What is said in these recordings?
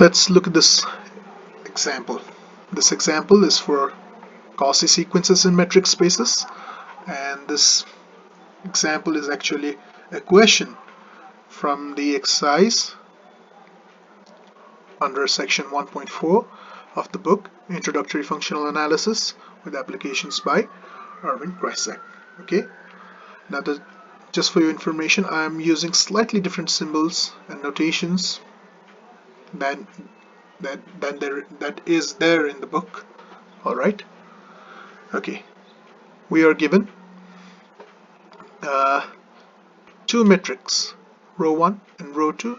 let's look at this example. This example is for Cauchy sequences in metric spaces, and this example is actually a question from the exercise under section 1.4 of the book Introductory Functional Analysis with Applications by Erwin Kreisek. Okay, now just for your information, I am using slightly different symbols and notations than that is there in the book. All right. Okay, we are given two metrics, row 1 and row 2,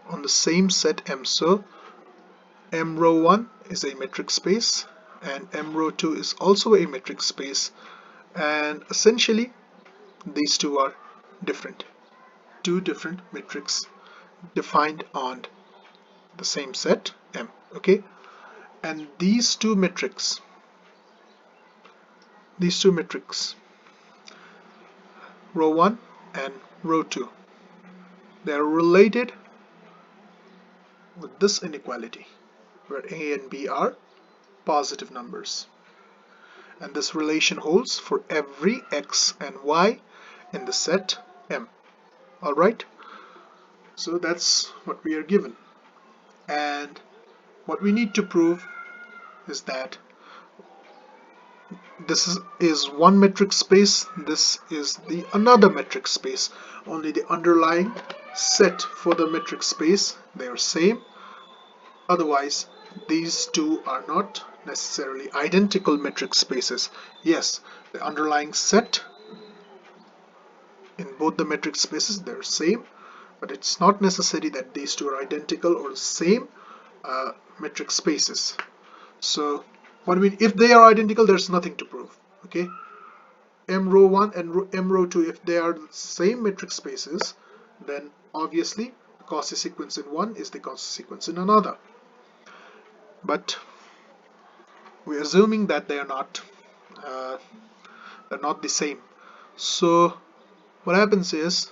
on the same set M. So M row 1 is a metric space and M row 2 is also a metric space, and essentially these two are different. Two different metrics defined on the same set M. Okay, and these two metrics, row 1 and row 2, they are related with this inequality where A and B are positive numbers, and this relation holds for every X and Y in the set M. Alright, so that's what we are given, and what we need to prove is that this is one metric space, this is the another metric space, only the underlying set for the metric space, they are same. Otherwise these two are not necessarily identical metric spaces. Yes, the underlying set in both the metric spaces, they're same, but it's not necessary that these two are identical or the same metric spaces. So what I mean, if they are identical, there's nothing to prove. Okay, M row 1 and M row 2, if they are the same metric spaces, then obviously the Cauchy sequence in one is the Cauchy sequence in another. But we're assuming that they are not the same. So what happens is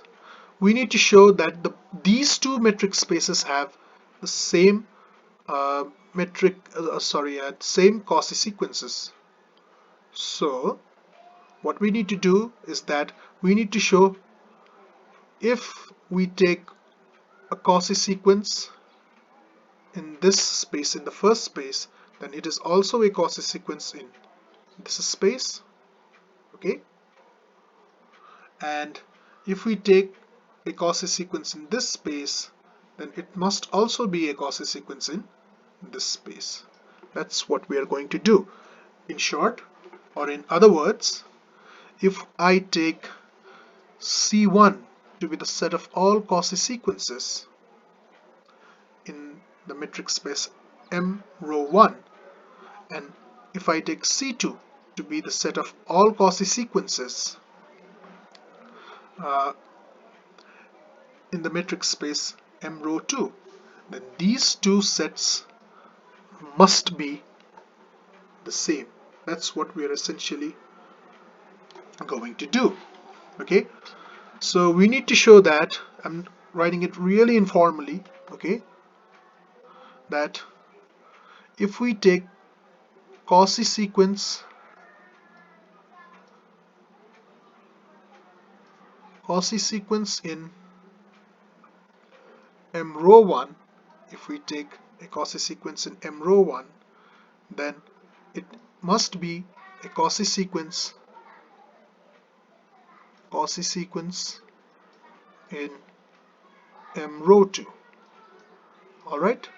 we need to show that these two metric spaces have the same same Cauchy sequences. So what we need to do is that we need to show if we take a Cauchy sequence in this space, in the first space, then it is also a Cauchy sequence in this space. Okay, and if we take a Cauchy sequence in this space, then it must also be a Cauchy sequence in this space. That's what we are going to do. In short, or in other words, if I take C1 to be the set of all Cauchy sequences in the metric space M row 1, and if I take C2 to be the set of all Cauchy sequences in the metric space M row 2, then these two sets must be the same. That's what we are essentially going to do. Okay, so we need to show that, I'm writing it really informally, okay, that if we take Cauchy sequence in M row 1, if we take a Cauchy sequence in M row 1, then it must be a Cauchy sequence in M row 2. Alright,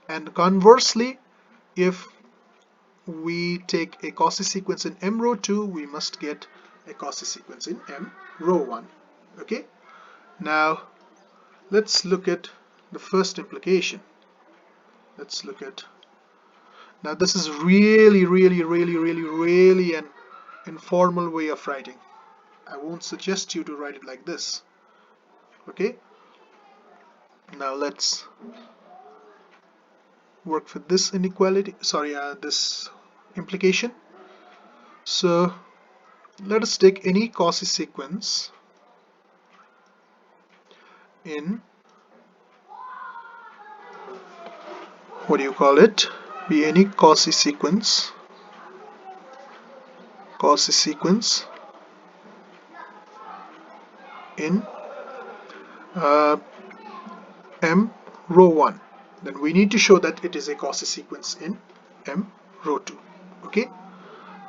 and conversely, if we take a Cauchy sequence in M row 2, we must get a Cauchy sequence in M row 1. Okay, now let's look at the first implication. Let's look at, now this is really an informal way of writing. I won't suggest you to write it like this. Okay, now let's work with this inequality, this implication. So let us take any Cauchy sequence in what do you call it, be any Cauchy sequence in uh, M row 1, then we need to show that it is a Cauchy sequence in M row 2. Okay,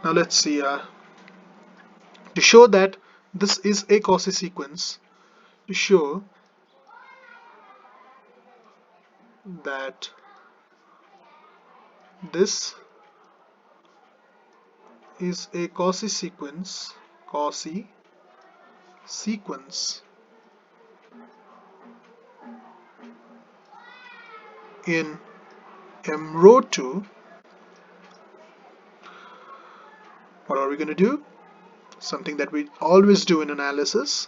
now let's see, to show that this is a Cauchy sequence, to show that this is a Cauchy sequence in M row 2, what are we going to do? Something that we always do in analysis.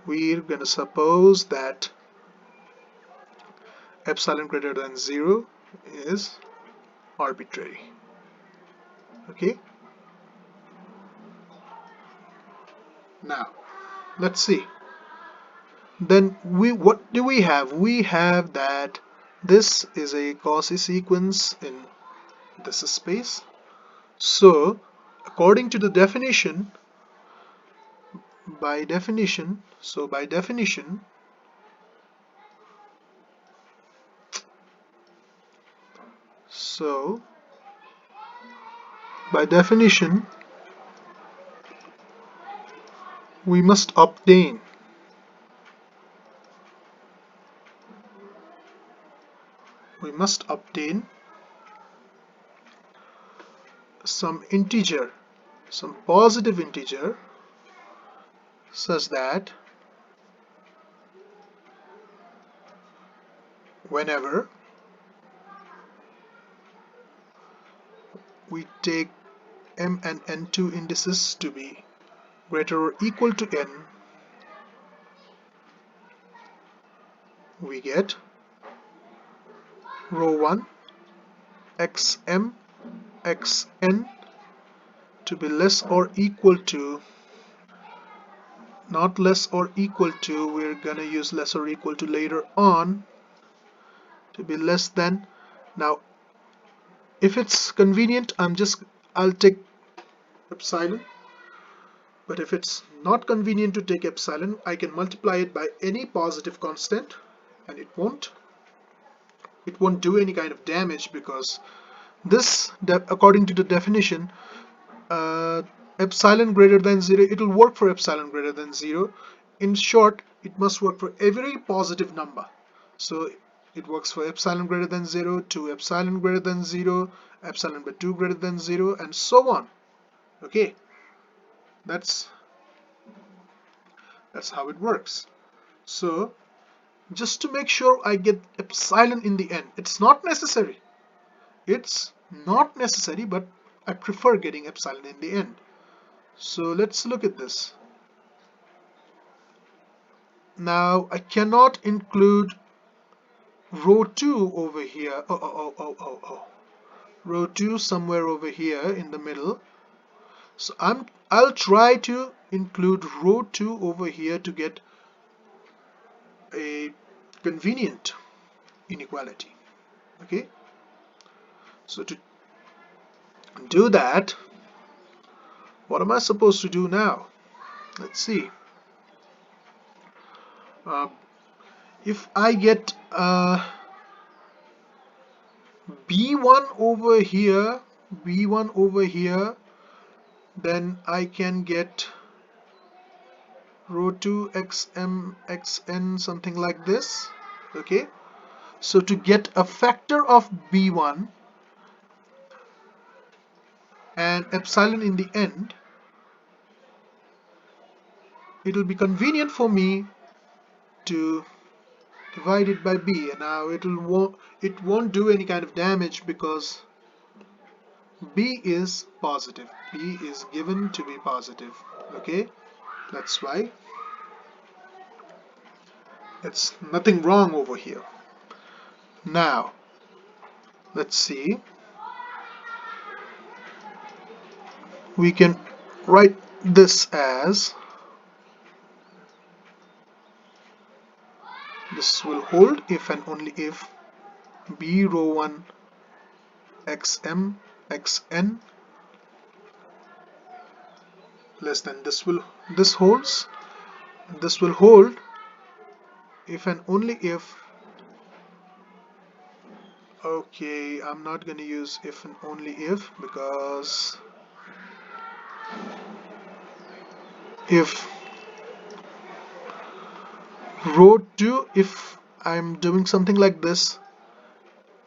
We're going to suppose that epsilon greater than 0 is arbitrary. Okay, now let's see, then what do we have? We have that this is a Cauchy sequence in this space. So according to the definition, by definition, so by definition we must obtain some integer, some positive integer, such that whenever we take m and n2 indices to be greater or equal to n, we get row 1 xm xn to be less or equal to, not less or equal to, we're gonna use less or equal to later on, to be less than. Now if it's convenient, I'll take epsilon, but if it's not convenient to take epsilon, I can multiply it by any positive constant and it won't do any kind of damage, because this, according to the definition, epsilon greater than 0, it will work for epsilon greater than 0. In short, it must work for every positive number. So it works for epsilon greater than 0 to epsilon greater than 0, epsilon by 2 greater than 0, and so on. Okay, that's how it works. So just to make sure I get epsilon in the end, it's not necessary, but I prefer getting epsilon in the end. So let's look at this. Now I cannot include row 2 over here. Row 2 somewhere over here in the middle. So I'll try to include row 2 over here to get a convenient inequality. Okay, so to do that, what am I supposed to do now? Let's see. If I get b1 over here, then I can get row 2 xm xn, something like this. Okay, so to get a factor of b1 and epsilon in the end, it will be convenient for me to divide it by b. And now it won't do any kind of damage because b is positive. B is given to be positive. Okay, that's why it's nothing wrong over here. Now let's see, we can write this as, this will hold if and only if b row 1 xm xn less than this holds. This will hold if and only if, okay, I'm not going to use if and only if, because if row 2, if I'm doing something like this,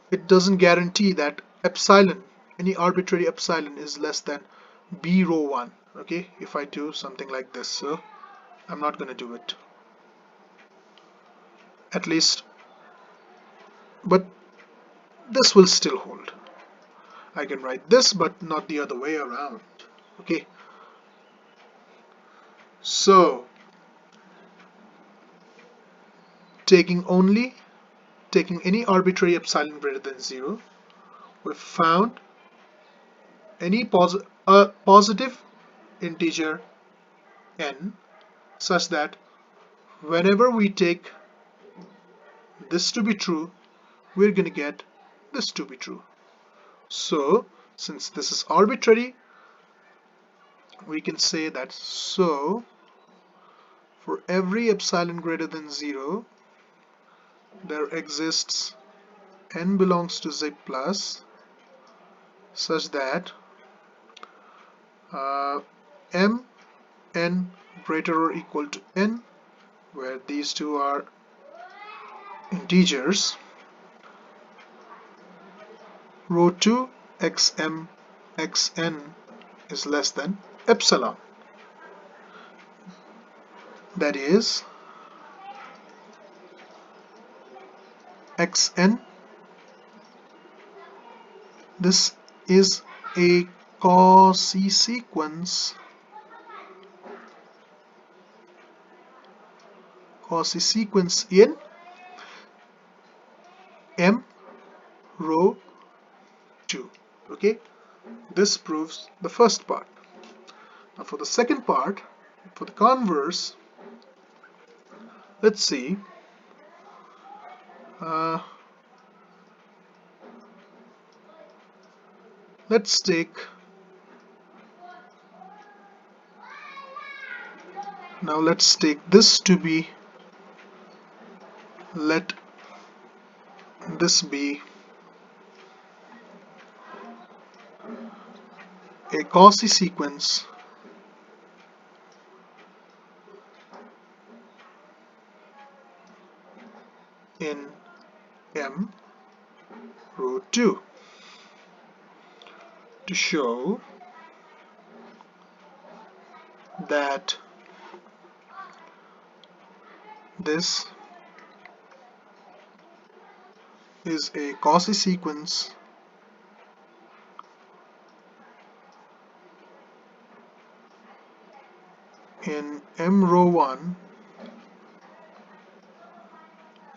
it doesn't guarantee that epsilon, any arbitrary epsilon, is less than b row 1. Okay, if I do something like this, so I'm not going to do it, at least, but this will still hold. I can write this but not the other way around. Okay, so taking any arbitrary epsilon greater than 0, we've found any positive integer n such that whenever we take this to be true, we're going to get this to be true. So since this is arbitrary, we can say that so for every epsilon greater than 0, there exists n belongs to z plus such that m n greater or equal to n, where these two are integers, row 2 xm xn is less than epsilon. That is xn, this is a Cauchy sequence in m row 2. Okay, this proves the first part. Now for the second part, for the converse, let's see. Uh, let's take this to be, let this be a Cauchy sequence in M row 2 to show that this is a Cauchy sequence in M row 1.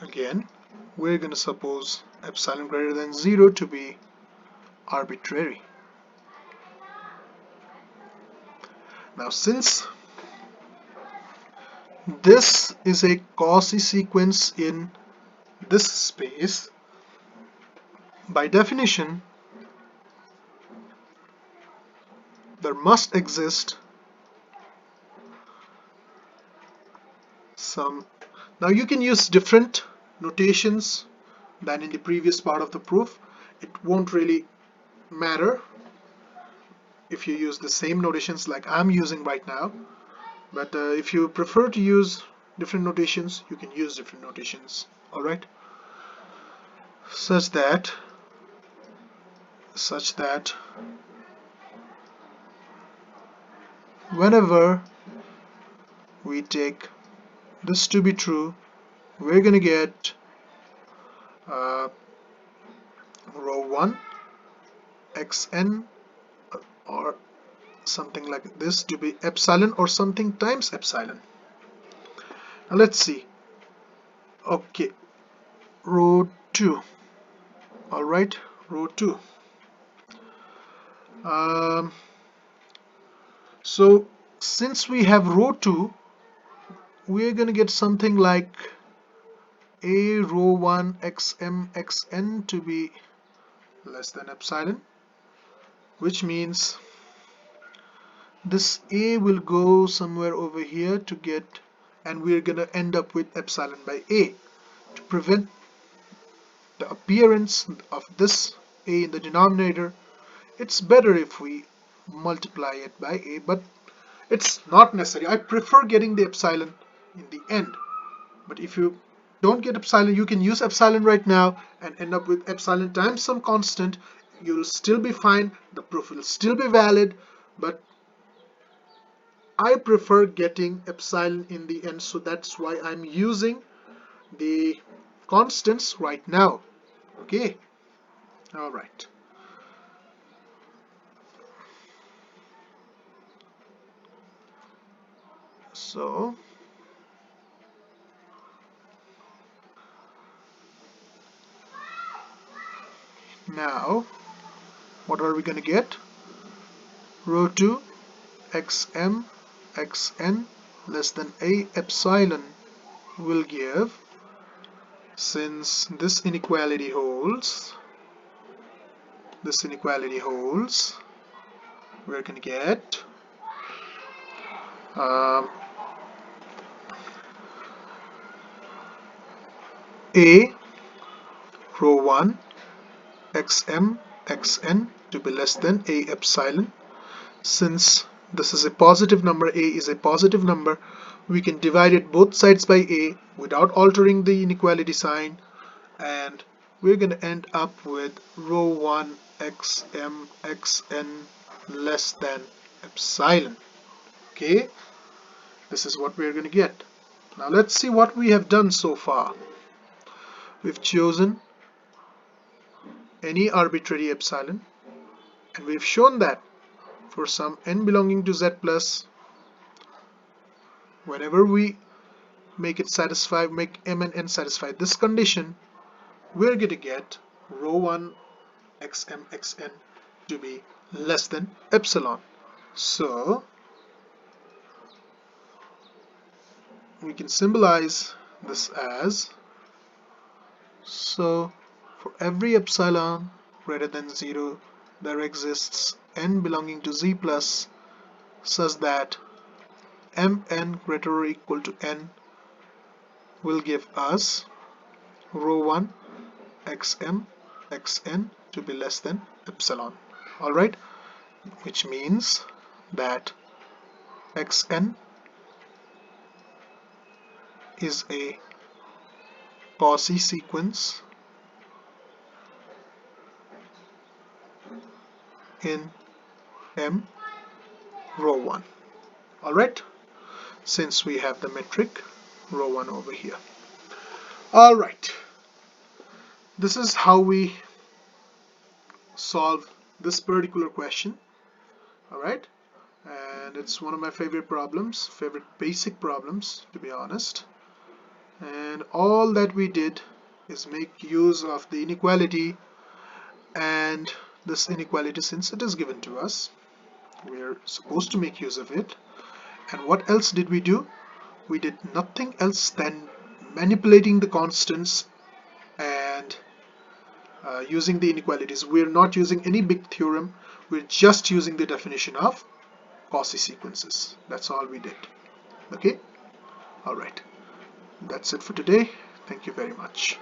Again, we're going to suppose epsilon greater than 0 to be arbitrary. Now since this is a Cauchy sequence in this space, by definition there must exist some. Now you can use different notations than in the previous part of the proof. It won't really matter if you use the same notations like I'm using right now, but if you prefer to use different notations, you can use different notations. Alright, such that whenever we take this to be true, we're gonna get row 1 xn or something like this to be epsilon or something times epsilon. Now let's see. Okay, row 2. Alright, row 2. So since we have row 2, we're gonna get something like a rho 1 xm xn to be less than epsilon, which means this a will go somewhere over here to get, and we're gonna end up with epsilon by a. To prevent the appearance of this a in the denominator, it's better if we multiply it by a, but it's not necessary. I prefer getting the epsilon in the end, but if you don't get epsilon, you can use epsilon right now and end up with epsilon times some constant. You'll still be fine, the proof will still be valid, but I prefer getting epsilon in the end, so that's why I'm using the constants right now. Okay, all right. So now what are we going to get? Rho 2 xm xn less than a epsilon will give, since this inequality holds, we're going to get um, a rho 1 xm xn to be less than a epsilon. Since this is a positive number, a is a positive number, we can divide it both sides by a without altering the inequality sign, and we're going to end up with rho 1 xm xn less than epsilon. Okay, this is what we're going to get. Now let's see what we have done so far. We've chosen any arbitrary epsilon, and we've shown that for some n belonging to z plus, whenever we make m and n satisfy this condition, we're going to get rho 1 xm xn to be less than epsilon. So we can symbolize this as, so for every epsilon greater than 0, there exists n belonging to z plus such that mn greater or equal to n will give us rho 1 xm xn to be less than epsilon. Alright, which means that xn is a Cauchy sequence in M rho 1. Alright, since we have the metric rho 1 over here. Alright, this is how we solve this particular question. Alright, and it's one of my favorite basic problems, to be honest. And all that we did is make use of the inequality, and this inequality, since it is given to us, we're supposed to make use of it. And what else did we do? We did nothing else than manipulating the constants and using the inequalities. We're not using any big theorem, we're just using the definition of Cauchy sequences. That's all we did. Okay, alright, that's it for today. Thank you very much.